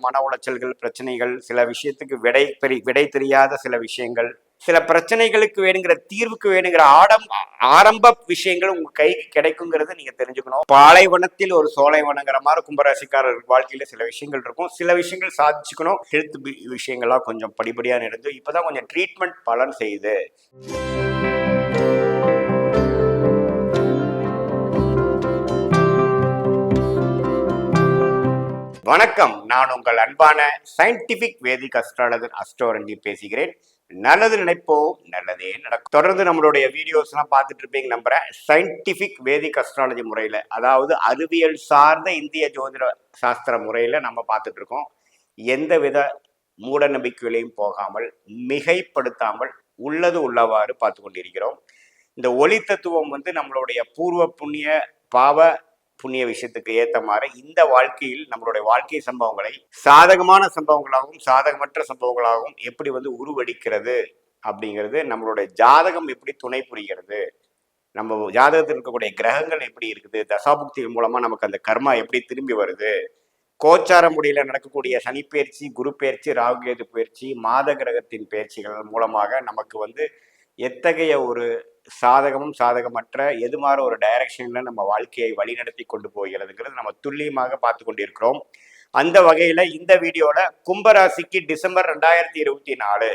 மன உளைச்சல்கள், பிரச்சனைகள், சில விஷயத்துக்கு விடை தெரியாத சில விஷயங்கள், சில பிரச்சனைகளுக்கு வேணுங்கிற தீர்வுக்கு வேணுங்கிற ஆரம்ப விஷயங்கள் உங்க கைக்கு கிடைக்குங்கிறத நீங்க தெரிஞ்சுக்கணும். பாலைவனத்தில் ஒரு சோலைவனங்கிற மாதிரி கும்பராசிக்காரர் வாழ்க்கையில சில விஷயங்கள் இருக்கும். சில விஷயங்கள் சாதிச்சுக்கணும். ஹெல்த் விஷயங்கள்லாம் கொஞ்சம் படிப்படியா நடந்து இப்பதான் கொஞ்சம் ட்ரீட்மெண்ட் பலன் செய்யுது. வணக்கம், நான் உங்கள் அன்பான சயின்டிபிக் வேதிக் அஸ்ட்ராலஜர் அஸ்ட்ரோரண்டி பேசுகிறேன். நல்லது நினைப்போம், நல்லதே நடக்கும். தொடர்ந்து நம்மளுடைய வீடியோஸ் எல்லாம் பார்த்துட்டு இருப்பீங்க நம்புறேன். சயின்டிபிக் வேதிக் அஸ்ட்ராலஜி முறையில, அதாவது அறிவியல் சார்ந்த இந்திய ஜோதிட சாஸ்திர முறையில நம்ம பார்த்துட்டு இருக்கோம். எந்தவித மூட நம்பிக்கைகளையும் போகாமல், மிகைப்படுத்தாமல் உள்ளது உள்ளவாறு பார்த்து கொண்டிருக்கிறோம். இந்த ஒளி தத்துவம் நம்மளுடைய பூர்வ புண்ணிய பாவ புண்ணிய விஷயத்துக்கு ஏற்ற மாதிரி இந்த வாழ்க்கையில் நம்மளுடைய வாழ்க்கை சம்பவங்களை சாதகமான சம்பவங்களாகவும் சாதகமற்ற சம்பவங்களாகவும் எப்படி உருவடிக்கிறது அப்படிங்கிறது, நம்மளுடைய ஜாதகம் எப்படி துணை புரிகிறது, நம்ம ஜாதகத்தில் இருக்கக்கூடிய கிரகங்கள் எப்படி இருக்குது, தசாபுக்திகள் மூலமா நமக்கு அந்த கர்மா எப்படி திரும்பி வருது, கோச்சார முறையில நடக்கக்கூடிய சனிப்பெயர்ச்சி, குரு பயிற்சி, ராகுகேது பயிற்சி, மாத கிரகத்தின் பயிற்சிகள் மூலமாக நமக்கு எத்தகைய ஒரு சாதகமும் சாதகமற்ற எதுமாற ஒரு டைரக்ஷன்ல நம்ம வாழ்க்கையை வழிநடத்தி கொண்டு போகிறதுங்கிறது நம்ம துல்லியமாக பார்த்து கொண்டிருக்கிறோம். அந்த வகையில இந்த வீடியோல கும்பராசிக்கு டிசம்பர் 2024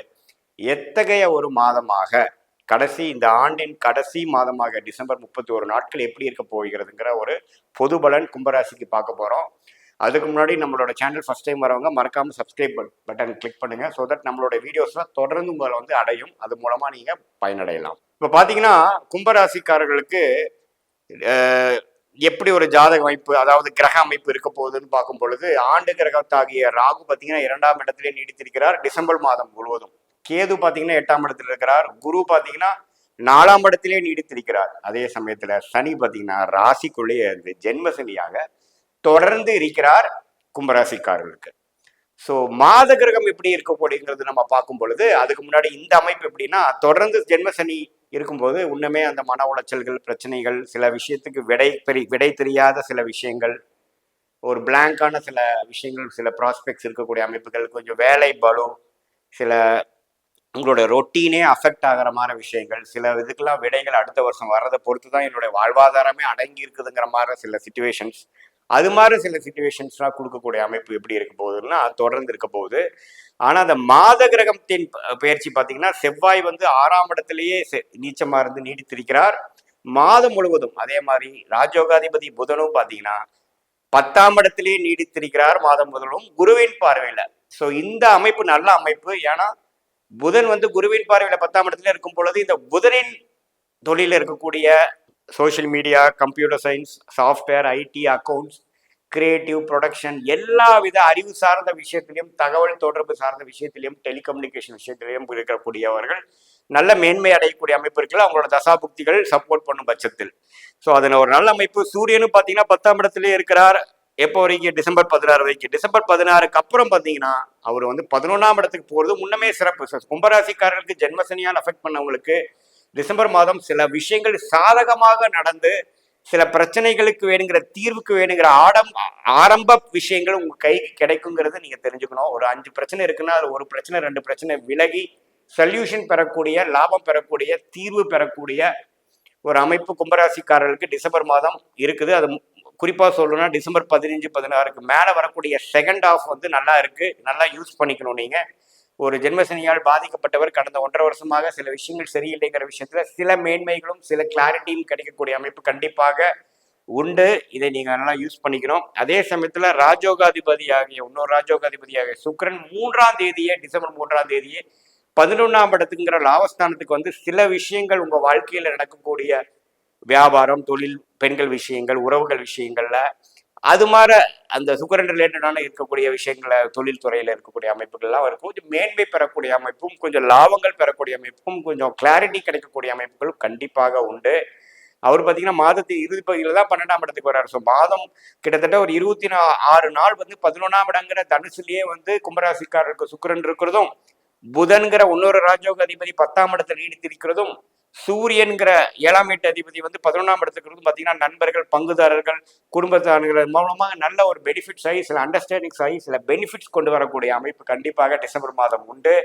எத்தகைய ஒரு மாதமாக, இந்த ஆண்டின் கடைசி மாதமாக டிசம்பர் 31 நாட்கள் எப்படி இருக்க போகிறதுங்கிற ஒரு பொது பலன் கும்பராசிக்கு பார்க்க போறோம். அதுக்கு முன்னாடி நம்மளோட சேனல் ஃபர்ஸ்ட் டைம் வரவங்க மறக்காம சப்ஸ்கிரைப் பட்டன் கிளிக் பண்ணுங்க. ஸோ தட் நம்மளோட வீடியோஸ்லாம் தொடர்ந்து உங்களை அடையும். அது மூலமா நீங்க பயனடையலாம். இப்போ பார்த்தீங்கன்னா கும்பராசிக்காரர்களுக்கு எப்படி ஒரு ஜாதக அமைப்பு, அதாவது கிரக அமைப்பு இருக்க போகுதுன்னு பார்க்கும் பொழுது, ஆண்டு கிரகத்தாகிய ராகு பார்த்தீங்கன்னா 2ஆம் இடத்திலே நீடித்திருக்கிறார் டிசம்பர் மாதம் முழுவதும். கேது பார்த்தீங்கன்னா 8ஆம் இடத்துல இருக்கிறார். குரு பார்த்தீங்கன்னா 4ஆம் இடத்திலே நீடித்திருக்கிறார். அதே சமயத்துல சனி பார்த்தீங்கன்னா ராசிக்குள்ளேயே ஜென்ம சனியாக தொடர்ந்து இருக்கிறார் கும்பராசிக்காரர்களுக்கு. ஸோ மாத கிரகம் எப்படி இருக்கக்கூடியது நம்ம பார்க்கும் பொழுது, அதுக்கு முன்னாடி இந்த அமைப்பு எப்படின்னா, தொடர்ந்து ஜென்ம சனி இருக்கும்போது இன்னுமே அந்த மன உளைச்சல்கள், பிரச்சனைகள், சில விஷயத்துக்கு விடை தெரியாத சில விஷயங்கள், ஒரு பிளாங்கான சில விஷயங்கள், சில ப்ராஸ்பெக்ட்ஸ் இருக்கக்கூடிய அமைப்புகள், கொஞ்சம் வேலை பலு, சில உங்களோட ரொட்டீனே அஃபெக்ட் ஆகிற மாதிரி விஷயங்கள், சில இதுக்கெல்லாம் விடைகள் அடுத்த வருஷம் வர்றதை பொறுத்து தான் என்னுடைய வாழ்வாதாரமே அடங்கி இருக்குதுங்கிற மாதிரி சில சிச்சுவேஷன்ஸ், அது மாதிரி சில சிச்சுவேஷன்ஸ்லாம் கொடுக்கக்கூடிய அமைப்பு எப்படி இருக்க போகுதுன்னா தொடர்ந்து இருக்க போகுது. ஆனா அந்த மாத கிரகத்தின் பயிற்சி பார்த்தீங்கன்னா, செவ்வாய் 6ஆம் இடத்திலேயே நீச்சமா இருந்து நீடித்திருக்கிறார் மாதம் முழுவதும். அதே மாதிரி ராஜயோகாதிபதி புதனும் பார்த்தீங்கன்னா 10ஆம் இடத்திலேயே நீடித்திருக்கிறார் மாதம் முழுவதும் குருவின் பார்வையில. ஸோ இந்த அமைப்பு நல்ல அமைப்பு. ஏன்னா புதன் குருவின் பார்வையில 10ஆம் இடத்துல இருக்கும் பொழுது, இந்த புதனின் தொழில இருக்கக்கூடிய social media, computer science, software, IT, accounts, creative, production, எல்லா வித அறிவு சார்ந்த விஷயத்திலையும், தகவல் தொடர்பு சார்ந்த விஷயத்திலையும், டெலிகம்யூனிகேஷன் விஷயத்திலையும் இருக்கக்கூடியவர்கள் நல்ல மேன்மை அடையக்கூடிய அமைப்பு இருக்குல்ல, அவங்களோட தசாபுக்திகள் சப்போர்ட் பண்ணும் பட்சத்தில். ஸோ அதில் ஒரு நல்ல அமைப்பு. சூரியனும் பார்த்தீங்கன்னா 10ஆம் இடத்துலேயே இருக்கிறார். எப்போ வரைக்கும்? டிசம்பர் 16 வரைக்கும். டிசம்பர் 16க்கு அப்புறம் பார்த்தீங்கன்னா அவர் 11ஆம் இடத்துக்கு போகிறது முன்னமே சிறப்பு. கும்பராசிக்காரர்களுக்கு ஜென்மசனியால் அஃபெக்ட் பண்ணவங்களுக்கு டிசம்பர் மாதம் சில விஷயங்கள் சாதகமாக நடந்து, சில பிரச்சனைகளுக்கு வேணுங்கிற தீர்வுக்கு வேணுங்கிற ஆரம்ப விஷயங்கள் உங்க கைக்கு கிடைக்குங்கிறத நீங்க தெரிஞ்சுக்கணும். ஒரு 5 பிரச்சனை இருக்குன்னா அது ஒரு பிரச்சனை 2 பிரச்சனை விலகி சொல்யூஷன் பெறக்கூடிய, லாபம் பெறக்கூடிய, தீர்வு பெறக்கூடிய ஒரு அமைப்பு கும்பராசிக்காரர்களுக்கு டிசம்பர் மாதம் இருக்குது. அது குறிப்பா சொல்லணும்னா டிசம்பர் 15, 16க்கு மேல வரக்கூடிய செகண்ட் ஹாஃப் நல்லா இருக்கு. நல்லா யூஸ் பண்ணிக்கணும். நீங்க ஒரு ஜென்மசனியால் பாதிக்கப்பட்டவர் கடந்த 1.5 வருஷமாக சில விஷயங்கள் சரியில்லைங்கிற விஷயத்துல சில மேன்மைகளும் சில கிளாரிட்டியும் கிடைக்கக்கூடிய அமைப்பு கண்டிப்பாக உண்டு. இதை நீங்க நல்லா யூஸ் பண்ணிக்கணும். அதே சமயத்துல இன்னொரு ராஜோகாதிபதியாகிய சுக்கிரன் 3ஆம் தேதியே, டிசம்பர் 3ஆம் தேதியே 11ஆம் இடத்துக்குங்கிற லாபஸ்தானத்துக்கு சில விஷயங்கள் உங்க வாழ்க்கையில நடக்கக்கூடிய வியாபாரம், தொழில், பெண்கள் விஷயங்கள், உறவுகள் விஷயங்கள்ல அது மாதிரி அந்த சுக்கரன் ரிலேட்டடான இருக்கக்கூடிய விஷயங்களை, தொழில் துறையில இருக்கக்கூடிய அமைப்புகள்லாம் இருக்கும். கொஞ்சம் மேன்மை பெறக்கூடிய அமைப்பும், கொஞ்சம் லாபங்கள் பெறக்கூடிய அமைப்பும், கொஞ்சம் கிளாரிட்டி கிடைக்கக்கூடிய அமைப்புகளும் கண்டிப்பாக உண்டு. அவர் பார்த்தீங்கன்னா மாதத்தின் இறுதி பகுதியில் தான் 12ஆம் இடத்துக்கு வர்றாரு. ஸோ மாதம் கிட்டத்தட்ட ஒரு 26 நாள் 11ஆம் இடங்கிற தனுசுலேயே கும்பராசிக்காரருக்கு சுக்கிரன் இருக்கிறதும், புதன்கிற இன்னொரு ராஜயோக அதிபதி 10ஆம் இடத்தில் நீடித்திருக்கிறதும், சூரியன்கிற 7ஆம் வீட்டு அதிபதி வந்து 11ஆம் இடத்துக்கு வந்து பார்த்தீங்கன்னா நண்பர்கள், பங்குதாரர்கள், குடும்பத்தார்கள் மூலமாக நல்ல ஒரு பெனிஃபிட்ஸ் ஆகி சில அண்டர்ஸ்டாண்டிங்ஸ் ஆகி சில பெனிஃபிட்ஸ் கொண்டு வரக்கூடிய அமைப்பு கண்டிப்பாக டிசம்பர் மாதம் உண்டு.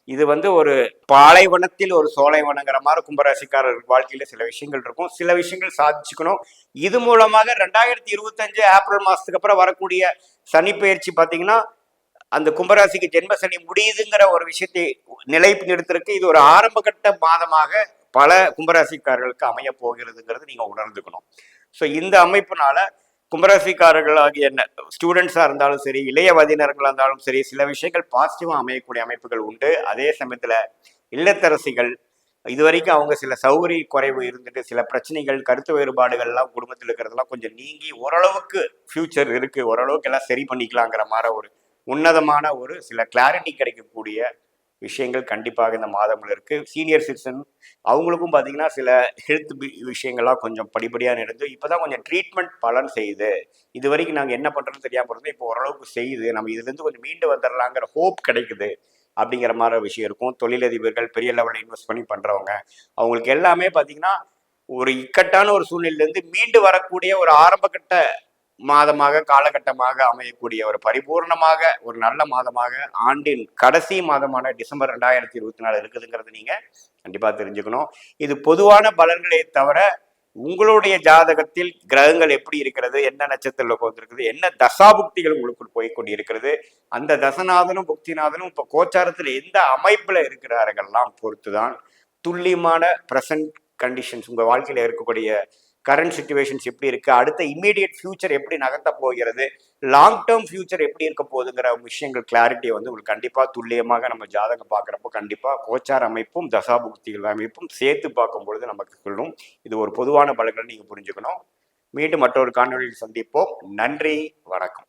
இது வந்து ஒரு பாலைவனத்தில் ஒரு சோலைவனங்கிற மாதிரி கும்பராசிக்காரர் வாழ்க்கையில சில விஷயங்கள் இருக்கும். சில விஷயங்கள் சாதிச்சுக்கணும். இது மூலமாக 2025 ஏப்ரல் மாசத்துக்கு அப்புறம் வரக்கூடிய சனி பயிற்சி பார்த்தீங்கன்னா அந்த கும்பராசிக்கு ஜென்ம சனி முடியுதுங்கிற ஒரு விஷயத்தை நிலைநிறுத்திருக்கு. இது ஒரு ஆரம்ப கட்ட மாதமாக பல கும்பராசிக்காரர்களுக்கு அமைய போகிறதுங்கிறது நீங்க உணர்ந்துக்கணும். ஸோ இந்த அமைப்புனால கும்பராசிக்காரர்கள் ஆகிய ஸ்டூடெண்ட்ஸா இருந்தாலும் சரி, இளைய வதியினர்களாக இருந்தாலும் சரி, சில விஷயங்கள் பாசிட்டிவா அமையக்கூடிய அமைப்புகள் உண்டு. அதே சமயத்துல இல்லத்தரசிகள் இதுவரைக்கும் அவங்க சில சௌகரிய குறைவு இருந்துட்டு சில பிரச்சனைகள், கருத்து வேறுபாடுகள்லாம் குடும்பத்தில் இருக்கிறதெல்லாம் கொஞ்சம் நீங்கி ஓரளவுக்கு ஃபியூச்சர் இருக்கு, ஓரளவுக்கு எல்லாம் சரி பண்ணிக்கலாங்கிற மாதிரி ஒரு உன்னதமான ஒரு சில கிளாரிட்டி கிடைக்கக்கூடிய விஷயங்கள் கண்டிப்பாக இந்த மாதங்கள் இருக்கு. சீனியர் சிட்டிசன் அவங்களுக்கும் பார்த்தீங்கன்னா சில ஹெல்த் விஷயங்கள்லாம் கொஞ்சம் படிப்படியாக நடந்து இப்போதான் கொஞ்சம் ட்ரீட்மெண்ட் பலன் செய்யுது. இது வரைக்கும் நாங்கள் என்ன பண்ணுறோன்னு தெரியாமல் இருந்தோம், இப்போ ஓரளவுக்கு செய்யுது, நம்ம இதுலேருந்து கொஞ்சம் மீண்டு வந்துடலாங்கிற ஹோப் கிடைக்குது அப்படிங்கிற மாதிரி விஷயம் இருக்கும். தொழிலதிபர்கள், பெரிய லெவலில் இன்வெஸ்ட் பண்ணி பண்ணுறவங்க, அவங்களுக்கு எல்லாமே பார்த்தீங்கன்னா ஒரு இக்கட்டான ஒரு சூழ்நிலையிலேருந்து மீண்டு வரக்கூடிய ஒரு ஆரம்பகட்ட மாதமாக காலகட்டமாக அமையக்கூடிய ஒரு பரிபூர்ணமாக ஒரு நல்ல மாதமாக ஆண்டின் கடைசி மாதமான டிசம்பர் 2024 இருக்குதுங்கிறது நீங்க கண்டிப்பா தெரிஞ்சுக்கணும். இது பொதுவான பலன்களை தவிர உங்களுடைய ஜாதகத்தில் கிரகங்கள் எப்படி இருக்கிறது, என்ன நட்சத்திரத்தில் உட்கார்ந்துருக்குது, என்ன தசாபுக்திகள் உங்களுக்கு போய் கொண்டிருக்கிறது, அந்த தசநாதனும் புக்திநாதனும் இப்போ கோச்சாரத்தில் எந்த அமைப்புல இருக்கிறார்கள்லாம் பொறுத்துதான் துல்லியமான ப்ரெசன்ட் கண்டிஷன்ஸ் உங்க வாழ்க்கையில இருக்கக்கூடிய கரண்ட் சுச்சுவேஷன்ஸ் எப்படி இருக்கு, அடுத்த இம்மீடியட் ஃபியூச்சர் எப்படி நகர்த்த போகிறது, லாங் டேர்ம் ஃபியூச்சர் எப்படி இருக்க போகுதுங்கிற விஷயங்கள் கிளாரிட்டியை வந்து உங்களுக்கு கண்டிப்பா துல்லியமாக நம்ம ஜாதகம் பார்க்குறப்போ கண்டிப்பா கோச்சார அமைப்பும் தசாபுக்திகள் அமைப்பும் சேர்த்து பார்க்கும் பொழுது நமக்கு சொல்லும். இது ஒரு பொதுவான பலன்கள் நீங்க புரிஞ்சுக்கணும். மீண்டும் மற்றொரு காணொலியில் சந்திப்போம். நன்றி, வணக்கம்.